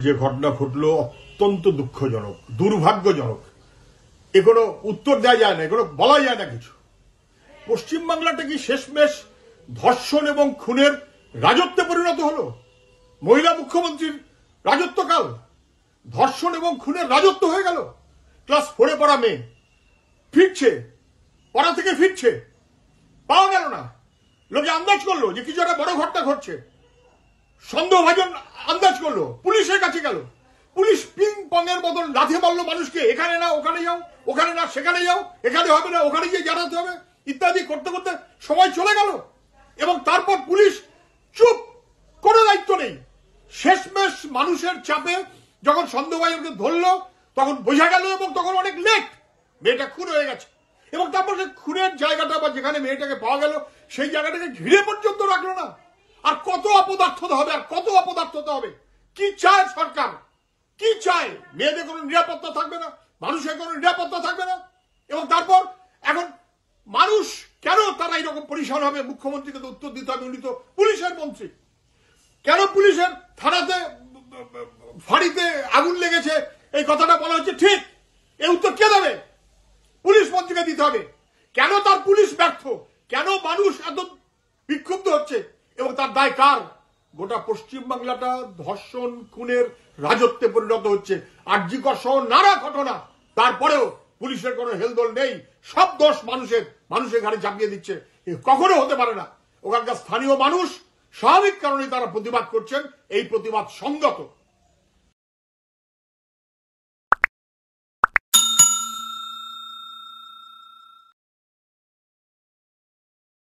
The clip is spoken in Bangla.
যে ঘটনা ঘটলো অত্যন্ত দুঃখজনক, দুর্ভাগ্যজনক। এ কোনো উত্তর দেওয়া যায় না, এগুলো বলা যায় না কিছু। পশ্চিমবাংলাটা কি শেষমেশ ধর্ষণ এবং খুনের রাজত্বে পরিণত হলো? মহিলা মুখ্যমন্ত্রীর রাজত্বকাল ধর্ষণ এবং খুনের রাজত্ব হয়ে গেল। ক্লাস 4-এ পড়া মেয়ে ফিরছে, পড়া থেকে ফিরছে, পাওয়া গেল না। লোকে আন্দাজ করলো যে কিছু একটা বড় ঘটনা ঘটছে, সন্দেহভাজন আন্দাজ করলো, পুলিশের কাছে গেল। পুলিশ পিং পং এর বদল লাথি মারলো মানুষকে, এখানে না ওখানে যাও, ওখানে না সেখানে যাও, এখানে হবে না ওখানে গিয়ে জানাতে হবে ইত্যাদি করতে করতে সময় চলে গেল। এবং তারপর পুলিশ চুপ, কোনো দায়িত্ব নেই। শেষমেশ মানুষের চাপে যখন সন্দেহভাজনকে ধরলো তখন বোঝা গেল, এবং তখন অনেক লেট, মেয়েটা খুন হয়ে গেছে। এবং তারপর সে খুনের জায়গাটা বা যেখানে মেয়েটাকে পাওয়া গেল সেই জায়গাটাকে ঘিরে পর্যন্ত রাখলো না। আর কত অপদার্থতা হবে, আর কত অপদার্থতা হবে। কি চায় সরকার, কি চায়? মেয়েদের কোনো নিরাপত্তা থাকবে না, মানুষের কোনো নিরাপত্তা থাকবে না। এবং তারপর এখন মানুষ কেন তারা এরকম পরিষ্কার হবে? মুখ্যমন্ত্রীকে তো উত্তর দিতে হবে, উনি তো পুলিশের মন্ত্রী। কেন পুলিশের থানাতে ফাঁড়িতে আগুন লেগেছে এই কথাটা বলা হচ্ছে ঠিক, এই উত্তর কে দেবে? পুলিশ মন্ত্রীকে দিতে হবে। কেন তার পুলিশ ব্যর্থ? কেন মানুষ এত বিক্ষুব্ধ হচ্ছে? এবং তার দায় কার? গোটা পশ্চিমবাংলাটা ধর্ষণ খুনের রাজত্বে পরিণত হচ্ছে। আরজি কর সহ নানা ঘটনা, তারপরেও পুলিশের কোনো হেলদোল নেই। সব দোষ মানুষের ঘাড়ে চাপিয়ে দিচ্ছে। কখনো হতে পারে না। ওখানকার স্থানীয় মানুষ স্বাভাবিক কারণে তারা প্রতিবাদ করছেন, এই প্রতিবাদ সংগত।